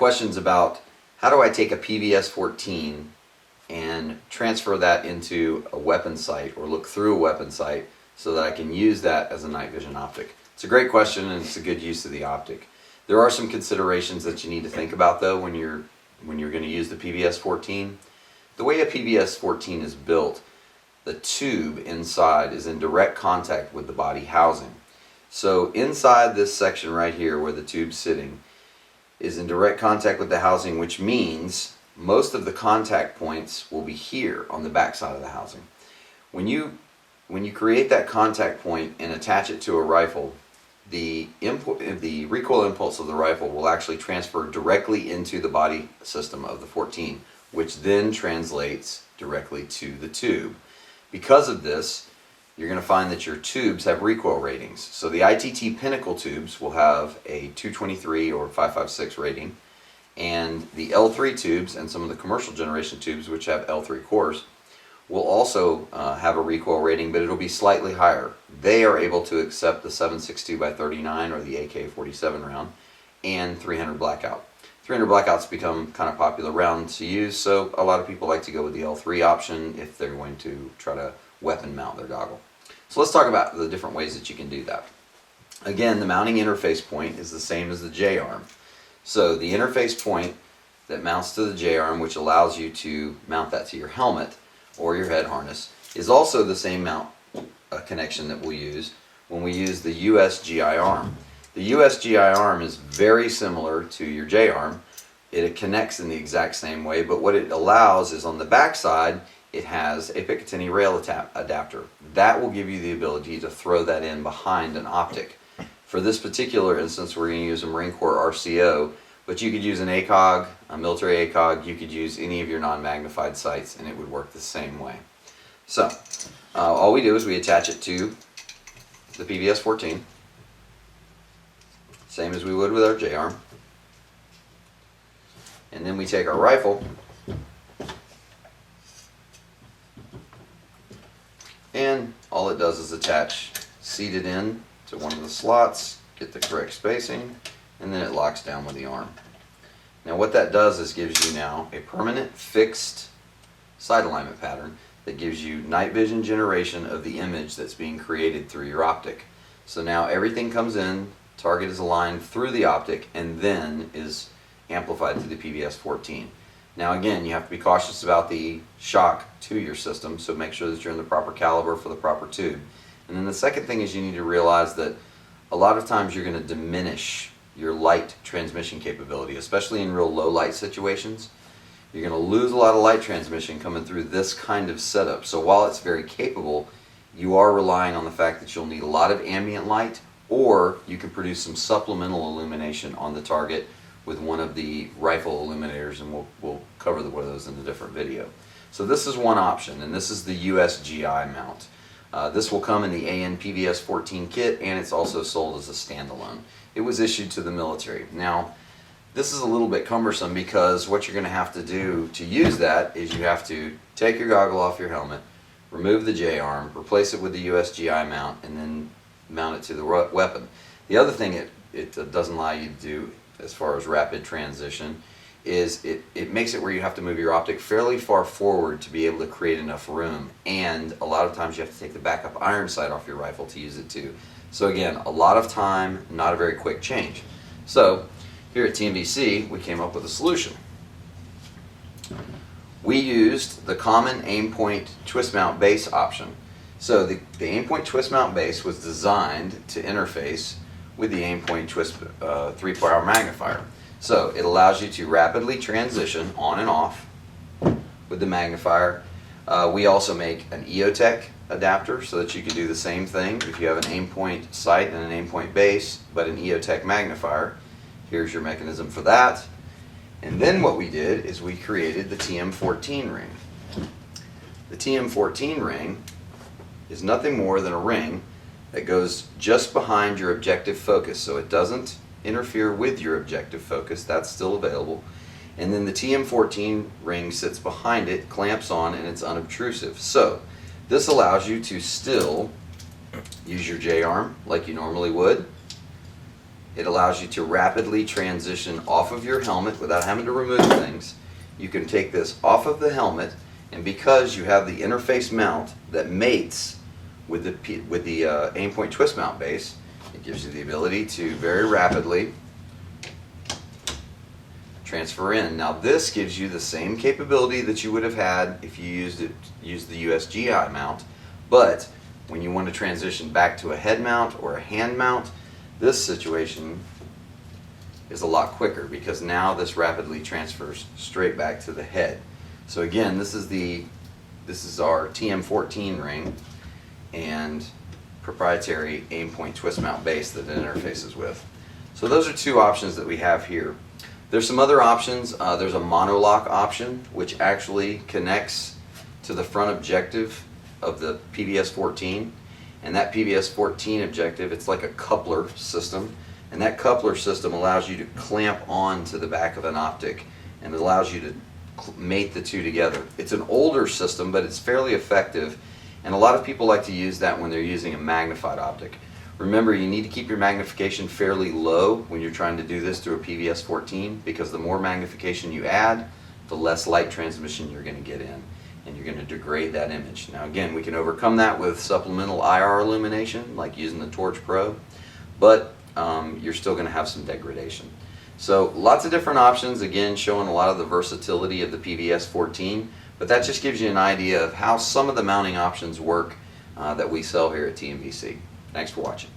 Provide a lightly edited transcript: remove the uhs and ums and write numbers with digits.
questions about how do I take a PVS-14 and transfer that into a weapon sight or look through a weapon sight so that I can use that as a night vision optic. It's a great question and it's a good use of the optic. There are some considerations that you need to think about though when you're going to use the PVS-14. The way a PVS-14 is built, the tube inside is in direct contact with the body housing. So inside this section right here where the tube's sitting is in direct contact with the housing, which means most of the contact points will be here on the back side of the housing. When you create that contact point and attach it to a rifle, the recoil impulse of the rifle will actually transfer directly into the body system of the 14, which then translates directly to the tube. Because of this, you're going to find that your tubes have recoil ratings. So the ITT Pinnacle tubes will have a 223 or 556 rating, and the L3 tubes and some of the commercial generation tubes, which have L3 cores, will also have a recoil rating, but it'll be slightly higher. They are able to accept the 7.62 x 39 or the AK-47 round and 300 blackout. 300 blackouts become kind of popular rounds to use, so a lot of people like to go with the L3 option if they're going to try to weapon mount their goggle. So let's talk about the different ways that you can do that. Again, the mounting interface point is the same as the J-arm. So the interface point that mounts to the J-arm, which allows you to mount that to your helmet or your head harness, is also the same mount connection that we'll use when we use the USGI arm. The USGI arm is very similar to your J-arm. It connects in the exact same way, but what it allows is on the back side, it has a Picatinny rail adapter. That will give you the ability to throw that in behind an optic. For this particular instance, we're going to use a Marine Corps RCO, but you could use an ACOG, a military ACOG, you could use any of your non-magnified sights and it would work the same way. So, all we do is we attach it to the PVS-14, same as we would with our J-arm. And then we take our rifle and all it does is attach, seat it in to one of the slots, get the correct spacing, and then it locks down with the arm. Now what that does is gives you now a permanent fixed sight alignment pattern that gives you night vision generation of the image that's being created through your optic. So now everything comes in, target is aligned through the optic, and then is amplified to the PVS-14. Now again, you have to be cautious about the shock to your system, so make sure that you're in the proper caliber for the proper tube. And then the second thing is you need to realize that a lot of times you're going to diminish your light transmission capability, especially in real low light situations. You're going to lose a lot of light transmission coming through this kind of setup. So while it's very capable, you are relying on the fact that you'll need a lot of ambient light, or you can produce some supplemental illumination on the target with one of the rifle illuminators, and we'll cover one of those in a different video. So this is one option, and this is the USGI mount. This will come in the AN PVS-14 kit, and it's also sold as a standalone. It was issued to the military. Now, this is a little bit cumbersome because what you're going to have to do to use that is you have to take your goggle off your helmet, remove the J-arm, replace it with the USGI mount, and then mount it to the weapon. The other thing it doesn't allow you to do as far as rapid transition is it makes it where you have to move your optic fairly far forward to be able to create enough room, and a lot of times you have to take the backup iron sight off your rifle to use it too. So again, a lot of time, not a very quick change. So here at TNVC, we came up with a solution. We used the common Aimpoint twist mount base option. So the Aimpoint twist mount base was designed to interface with the Aimpoint twist 3-power magnifier. So it allows you to rapidly transition on and off with the magnifier. We also make an EOTech adapter so that you can do the same thing if you have an Aimpoint sight and an Aimpoint base, but an EOTech magnifier. Here's your mechanism for that. And then what we did is we created the TM14 ring. The TM14 ring is nothing more than a ring that goes just behind your objective focus, so it doesn't interfere with your objective focus. That's still available. And then the TM14 ring sits behind it, clamps on, and it's unobtrusive. So this allows you to still use your J-arm like you normally would, It allows you to rapidly transition off of your helmet without having to remove things. You can take this off of the helmet, and because you have the interface mount that mates with the Aimpoint twist mount base, it gives you the ability to very rapidly transfer in. Now this gives you the same capability that you would have had if you used the USGI mount, but when you want to transition back to a head mount or a hand mount, this situation is a lot quicker because now this rapidly transfers straight back to the head. So again, this is our TM14 ring and proprietary Aimpoint twist mount base that it interfaces with. So those are two options that we have here. There's some other options. There's a monolock option which actually connects to the front objective of the PVS-14, and that PVS-14 objective, it's like a coupler system, and that coupler system allows you to clamp on to the back of an optic and it allows you to mate the two together. It's an older system, but it's fairly effective, and a lot of people like to use that when they're using a magnified optic. Remember, you need to keep your magnification fairly low when you're trying to do this through a PVS-14, because the more magnification you add, the less light transmission you're going to get in, and you're going to degrade that image. Now again, we can overcome that with supplemental IR illumination, like using the Torch Pro, but you're still going to have some degradation. So lots of different options, again showing a lot of the versatility of the PVS-14, but that just gives you an idea of how some of the mounting options work that we sell here at TNVC. Thanks for watching.